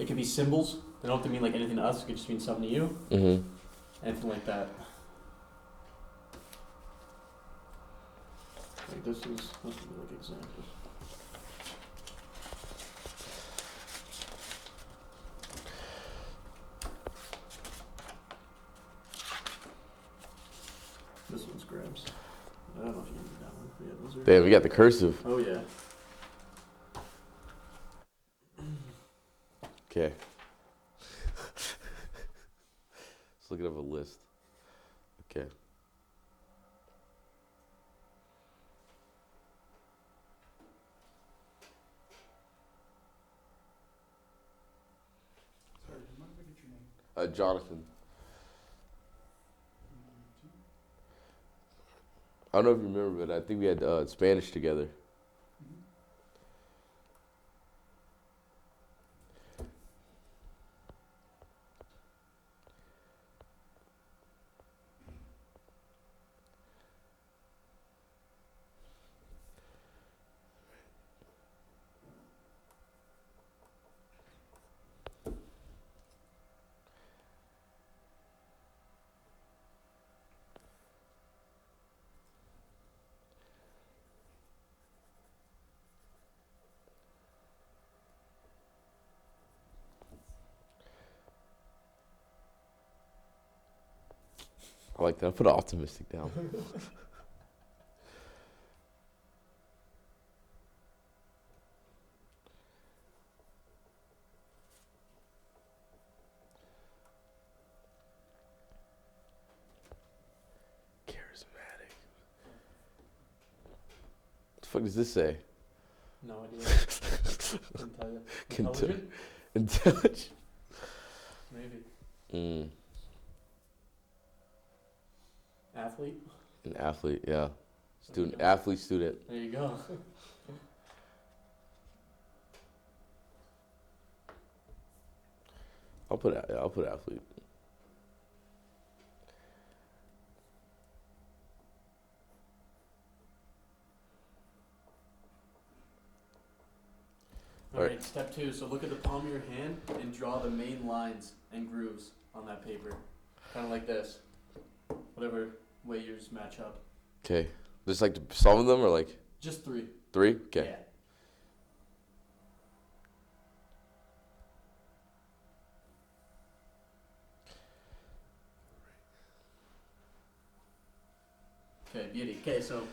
It could be symbols. They don't have to mean like anything to us. It could just mean something to you. Anything like that. Like this is like examples. This one's grabs. I don't know if you need that one. Yeah, those are. Damn, we got the cursive. Oh yeah. Okay. Let's look at a list. Okay. Sorry, do you mind if I get your name? Jonathan. I don't know if you remember, but I think we had Spanish together. I like that. I put optimistic down. Charismatic. What the fuck does this say? No idea. Couldn't tell you. Intelligent? Intelligent. Maybe. Athlete? An athlete, yeah. Student, go. athlete, student. There you go. I'll put athlete. Alright, step 2. So look at the palm of your hand and draw the main lines and grooves on that paper. Kind of like this. Whatever way yours match up. Okay. Just like some of them or like? Just 3. 3? Okay. Yeah. Okay, beauty. Okay, so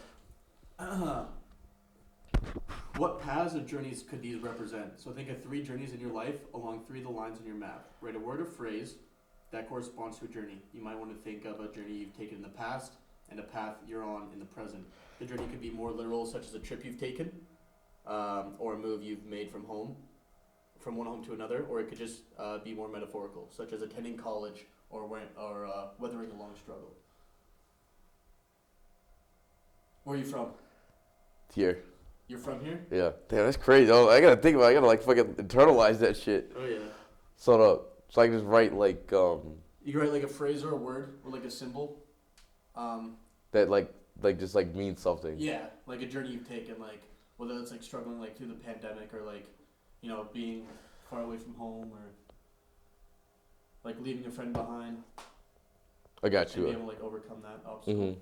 what paths or journeys could these represent? So think of 3 journeys in your life along 3 of the lines in your map. Write a word or phrase that corresponds to a journey. You might want to think of a journey you've taken in the past and a path you're on in the present. The journey could be more literal, such as a trip you've taken, or a move you've made from one home to another, or it could just be more metaphorical, such as attending college or weathering a long struggle. Where are you from? Here. You're from here? Yeah. Damn, that's crazy. Oh, I gotta like fucking internalize that shit. Oh yeah. So I can just write like You can write like a phrase or a word or like a symbol. that like just like means something. Yeah, like a journey you've taken, like whether it's like struggling like through the pandemic or like, you know, being far away from home or like leaving a friend behind. I got And you. be able to like overcome that obstacle. Mm-hmm.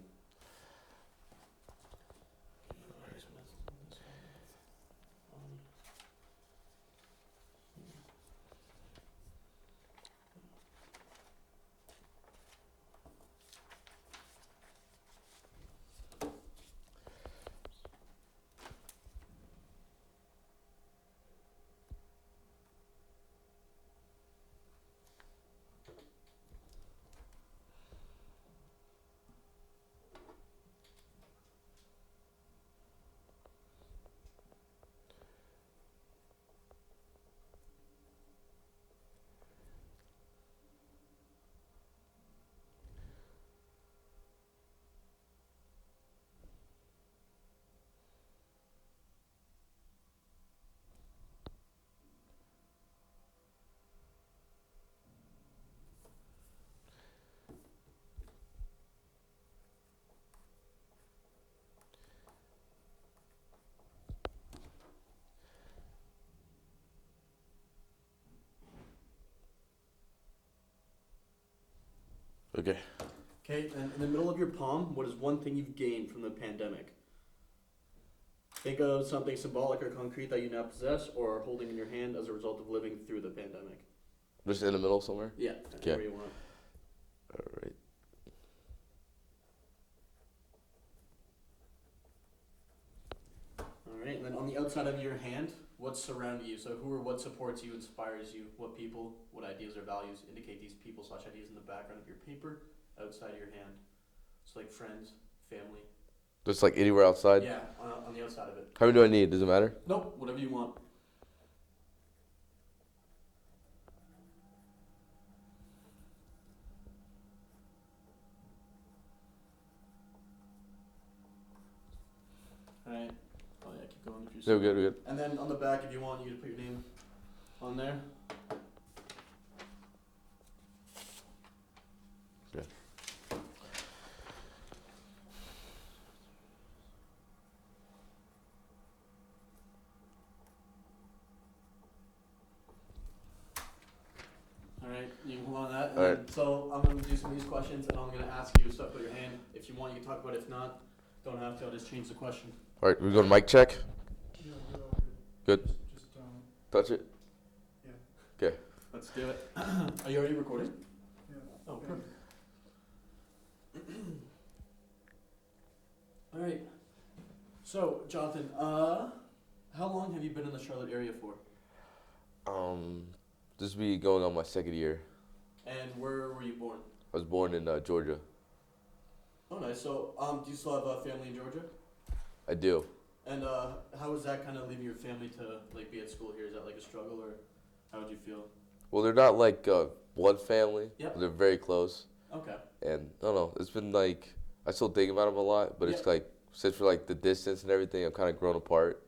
Okay. Okay, and in the middle of your palm, what is one thing you've gained from the pandemic? Think of something symbolic or concrete that you now possess or are holding in your hand as a result of living through the pandemic. Just in the middle somewhere? Yeah, Okay. anywhere you want. All right. All right, and then on the outside of your hand, what's surrounding you? So who or what supports you, inspires you? What people, what ideas or values indicate these people slash ideas in the background of your paper, outside of your hand? So like friends, family. Just like anywhere outside? Yeah, on the outside of it. How many do I need? Does it matter? Nope, whatever you want. Alright. Oh yeah, keep going if you're No, good, good. And then on the back, if you want, you can put your name on there. Yeah. Alright, you can hold on to that. And All then, right. so I'm going to do some of these questions and I'm going to ask you to put your hand. If you want, you can talk about it. If not, don't have to. I'll just change the question. All right, we go to mic check. Yeah, you're all Good. Just Touch it. yeah. Okay. Let's do it. Are you already recording? Yeah. Oh, Yeah. perfect. Alright. So, Jonathan, how long have you been in the Charlotte area for? This will be going on my second year. And where were you born? I was born in Georgia. Oh, nice. So, do you still have a family in Georgia? I do. And how was that kind of leaving your family to like be at school here? Is that like a struggle, or how would you feel? Well, they're not like blood family. Yep. They're very close. Okay. And I don't know. It's been like I still think about them a lot, but it's Yeah. like since for like the distance and everything, I've kind of grown apart.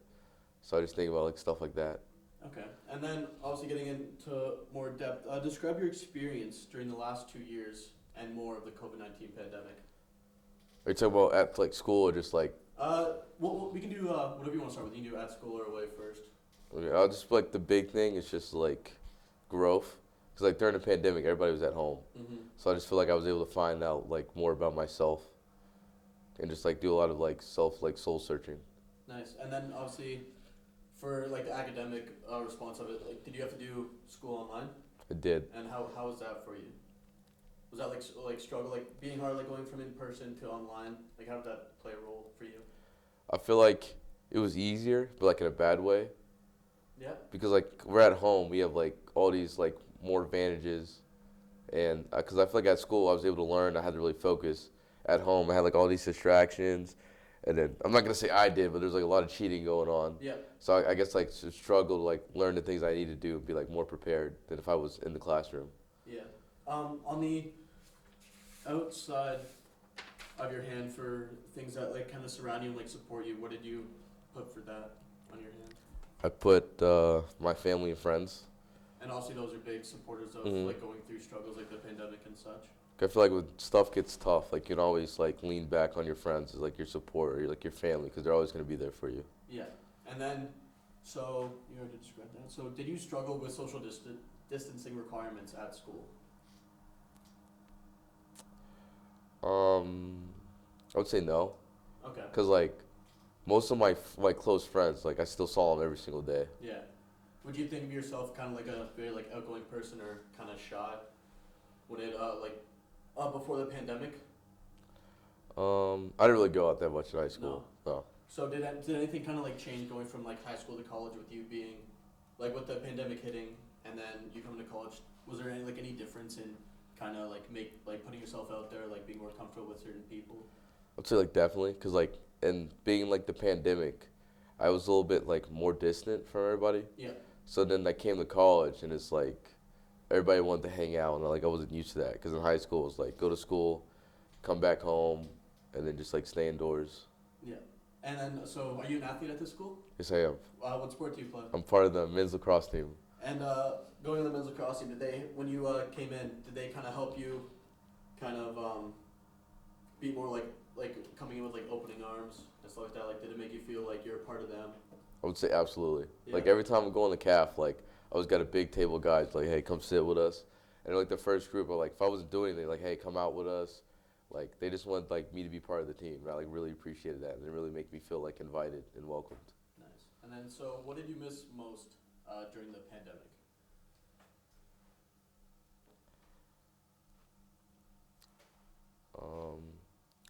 So I just think about like stuff like that. Okay. And then obviously getting into more depth, describe your experience during the last 2 years and more of the COVID-19 pandemic. Are you talking about at like school or just like? Well, we can do whatever you want to start with. You can do at school or away first. Okay, I'll just like the big thing is just like growth. Cause like during the pandemic, everybody was at home, Mm-hmm. so I just feel like I was able to find out like more about myself, and just like do a lot of like soul searching. Nice. And then obviously, for like the academic response of it, like, did you have to do school online? I did. And how was that for you? Was that like struggle, like being hard, like going from in person to online? Like how did that play a role for you? I feel like it was easier, but like in a bad way, Yeah. because like we're at home, we have like all these like more advantages, and because I feel like at school I was able to learn, I had to really focus. At home, I had like all these distractions, and then I'm not gonna say I did, but there's like a lot of cheating going on. Yeah. So I guess like struggle to like learn the things I need to do and be like more prepared than if I was in the classroom. Yeah. On the outside of your hand for things that like kind of surround you and like support you, what did you put for that on your hand? I put my family and friends. And also those are big supporters of Mhm. like going through struggles like the pandemic and such. I feel like when stuff gets tough, like you can always like lean back on your friends as like your support or like your family because they're always gonna be there for you. Yeah. And then, so you already described that. So did you struggle with social distancing requirements at school? I would say no, Okay. cause like most of my close friends, like I still saw them every single day. Yeah. Would you think of yourself kind of like a very like outgoing person or kind of shy? When it before the pandemic? I didn't really go out that much in high school. No. So did anything kind of like change going from like high school to college with you being like with the pandemic hitting and then you coming to college? Was there any difference in kind of like putting yourself out there, like being more comfortable with certain people? I'd say like definitely, cause like and being in, like the pandemic, I was a little bit like more distant from everybody. Yeah. So then I came to college and it's like everybody wanted to hang out and like I wasn't used to that because in high school it was like go to school, come back home, and then just like stay indoors. Yeah. And then so are you an athlete at this school? Yes, I am. What sport do you play? I'm part of the men's lacrosse team. And going to the men's lacrosse team, did they when you came in, did they kind of help you, kind of be more like coming in with like opening arms and stuff like that? Like did it make you feel like you're a part of them? I would say absolutely. Yeah. Like every time I'm going to CAF, like I always got a big table of guys like, hey, come sit with us. And like the first group, like if I wasn't doing anything, like hey, come out with us. Like they just wanted like me to be part of the team. And I like really appreciated that, and it really made me feel like invited and welcomed. Nice. And then, so what did you miss most during the pandemic? Um,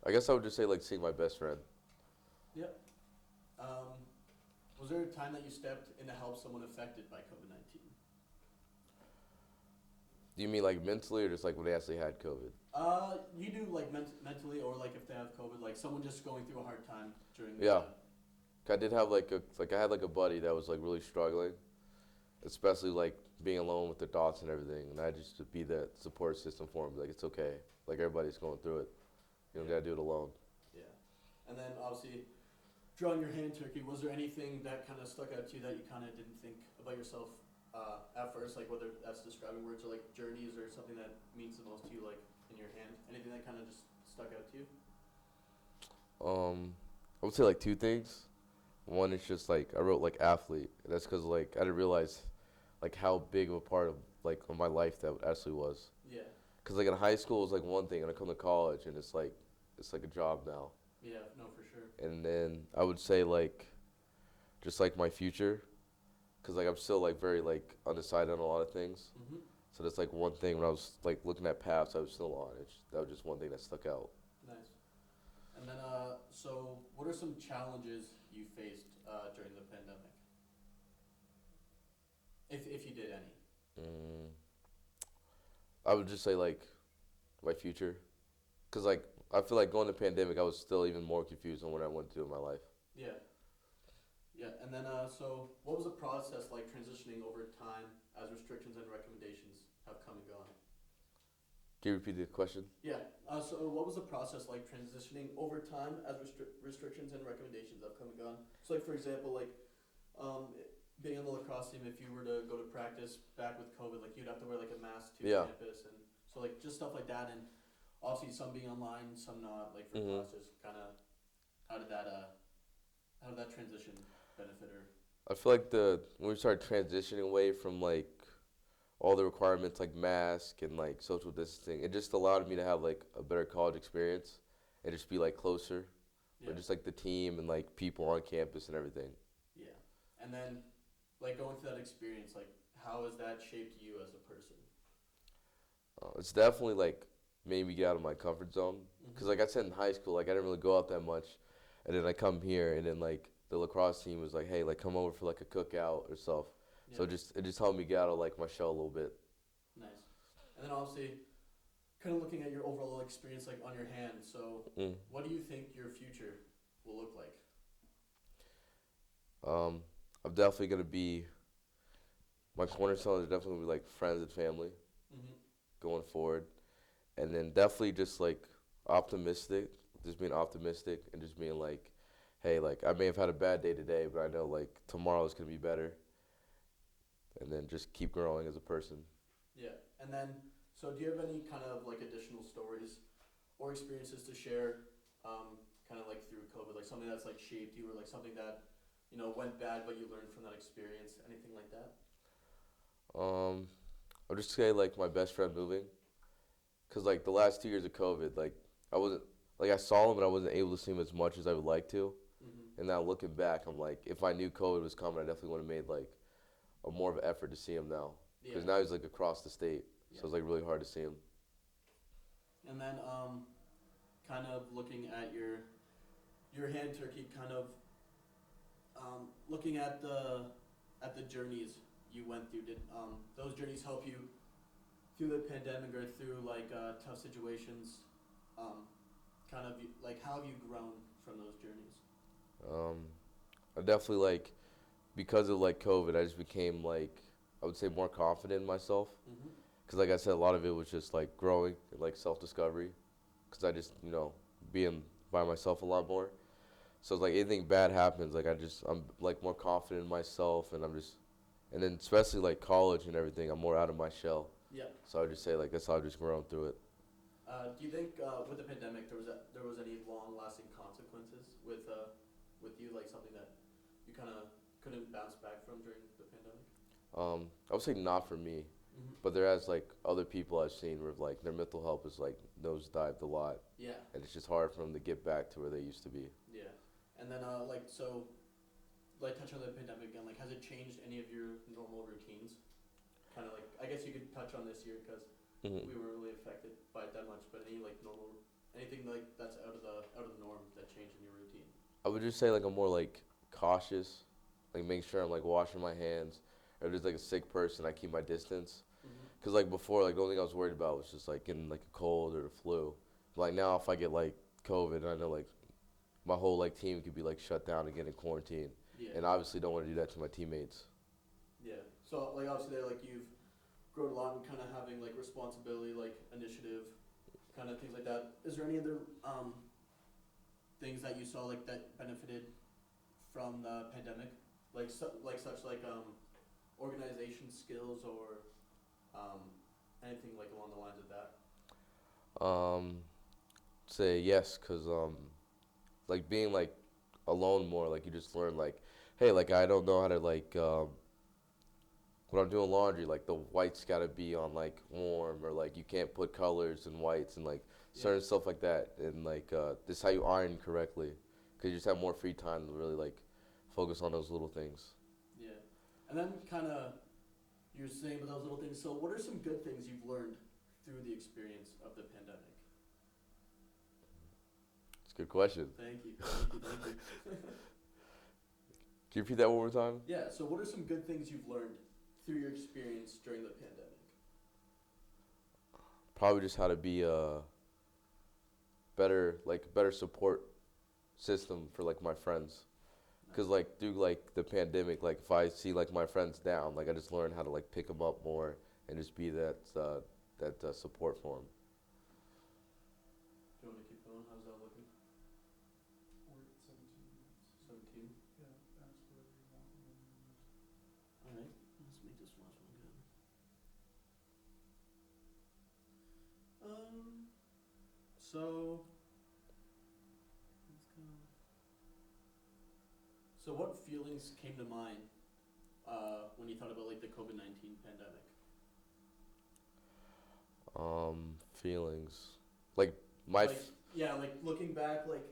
I guess I would just say like seeing my best friend. Yep. Was there a time that you stepped in to help someone affected by COVID-19? Do you mean like mentally or just like when they actually had COVID? You do like mentally, or like if they have COVID, like someone just going through a hard time during. Yeah. I did have I had like a buddy that was like really struggling, especially like being alone with their thoughts and everything, and I just to be that support system for him. Like it's okay, like everybody's going through it. You don't gotta do it alone. Yeah. And then obviously, drawing your hand turkey, was there anything that kind of stuck out to you that you kind of didn't think about yourself at first, like whether that's describing words or like journeys or something that means the most to you, like in your hand? Anything that kind of just stuck out to you? I would say like two things. One is just like I wrote like athlete. That's because like I didn't realize like how big of a part of my life that actually was. Yeah. Because like in high school it was like one thing, and I come to college and it's like a job now. Yeah. No, for sure. And then I would say like just like my future, because like I'm still like very like undecided on a lot of things. Mm-hmm. So that's like one thing when I was like looking at paths I was still on. That was just one thing that stuck out. Nice. And then, so what are some challenges you faced during the pandemic? If you did any. I would just say like my future, because like I feel like going to pandemic I was still even more confused on what I wanted to do in my life. Yeah. Yeah. And then, so what was the process like transitioning over time as restrictions and recommendations have come and gone? Can you repeat the question? Yeah. So what was the process like transitioning over time as restrictions and recommendations have come and gone? So like for example, like being on the lacrosse team, if you were to go to practice back with COVID, like you'd have to wear like a mask to Yeah. campus, and so like just stuff like that, and obviously some being online, some not. Like for classes, kind of how did that transition benefit or? I feel like when we started transitioning away from like all the requirements like mask and like social distancing, it just allowed me to have like a better college experience and just be like closer, Yeah. or just like the team and like people on campus and everything. Yeah. And then, like going through that experience, like how has that shaped you as a person? It's definitely like made me get out of my comfort zone, because like I said in high school, like I didn't really go out that much, and then I come here and then like the lacrosse team was like, hey, like come over for like a cookout or stuff. Yeah. So it just helped me get out of like my shell a little bit. Nice. And then obviously, kind of looking at your overall experience, like on your hand. So, what do you think your future will look like? I'm definitely gonna be. My cornerstone is definitely gonna be like friends and family, going forward, and then definitely just like optimistic, just being optimistic and just being like, hey, like I may have had a bad day today, but I know like tomorrow is gonna be better, and then just keep growing as a person. Yeah. And then, so do you have any kind of like additional stories or experiences to share, kind of like through COVID, like something that's like shaped you, or like something that went bad but you learned from that experience, anything like that? I'll just say like my best friend moving, cause like the last 2 years of COVID, like I wasn't like I saw him and I wasn't able to see him as much as I would like to. And now looking back, I'm like, if I knew COVID was coming, I definitely would have made like a more of an effort to see him now, because now he's like across the state, so it's like really hard to see him. And then, kind of looking at your hand turkey, kind of looking at the journeys you went through. Did those journeys help you through the pandemic or through like tough situations? Kind of like how have you grown from those journeys? I definitely like, because of like COVID, I just became like, I would say more confident in myself. Because like I said, a lot of it was just like growing and like self-discovery. Because I just, being by myself a lot more. So it's like anything bad happens, like I'm like more confident in myself, and and then especially like college and everything, I'm more out of my shell. Yeah. So I would just say like that's how I've just grown through it. Do you think with the pandemic there was any long-lasting consequences with you, like something that you kind of couldn't bounce back from during the pandemic? I would say not for me, But there has like other people I've seen where like their mental health is like nosedived a lot, Yeah. and it's just hard for them to get back to where they used to be. Yeah. And then touch on the pandemic again. Like, has it changed any of your normal routines? Kind of like, I guess you could touch on this year because Hmm. we weren't really affected by it that much. But any like normal, anything like that's out of the norm that changed in your routine? I would just say like I'm more like cautious, like making sure I'm like washing my hands. Or if there's like a sick person, I keep my distance. Mm-hmm. Cause like before, like the only thing I was worried about was just like getting like a cold or the flu. But, like now, if I get like COVID, I know like my whole like team could be like shut down and get in quarantine. Yeah. And I obviously don't want to do that to my teammates. Yeah. So like obviously there like you've grown a lot and kind of having like responsibility, like initiative, kind of things like that. Is there any other things that you saw like that benefited from the pandemic, like organization skills or anything like along the lines of that? Say yes, cause like being like alone more, like you just learn like, hey, like I don't know how to like when I'm doing laundry, like the whites gotta be on like warm, or like you can't put colors in whites and like certain stuff like that, and like this is how you iron correctly, cause you just have more free time to really like focus on those little things. Yeah. And then kind of you're saying about those little things. So what are some good things you've learned through the experience of the pandemic? It's a good question. Thank you. Thank you. Thank you. Can you repeat that one more time? Yeah. So what are some good things you've learned through your experience during the pandemic? Probably just how to be a better support system for like my friends. Cause like through like the pandemic, like if I see like my friends down, like I just learn how to like pick them up more and just be that support for them. Do you want to keep going? How's that looking? We're at 17 minutes. 17. Yeah, ask whatever you want. And then All right. Let's make this last one good. So let's go. So what feelings came to mind when you thought about like the COVID-19 pandemic? Feelings like my Like yeah, like looking back like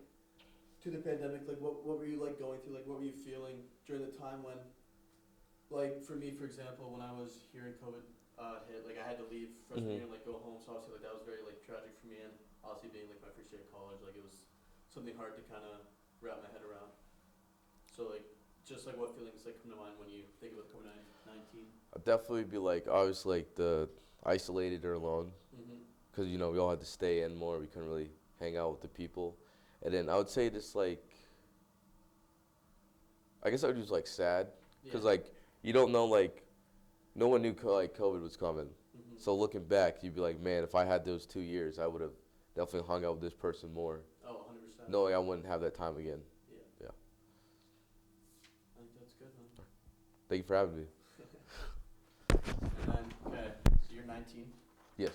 to the pandemic, like what were you like going through? Like what were you feeling during the time when, like for me, for example, when I was hearing COVID hit, like I had to leave freshman year and like go home. So obviously like that was very like tragic for me, and obviously being like my first year of college, like it was something hard to kind of wrap my head around. So like just like what feelings like come to mind when you think about COVID-19? I'd definitely be like obviously like the isolated or alone, Mm-hmm. because you know we all had to stay in more. We couldn't really hang out with the people, and then I would say just like I guess I would just like sad, because like you don't know, like no one knew like COVID was coming. Mm-hmm. So looking back, you'd be like, man, if I had those 2 years, I would have definitely hung out with this person more, Oh, 100%. knowing I wouldn't have that time again. Yeah. Yeah. I think that's good, man. Thank you for having me. And then, okay, so you're 19. Yes.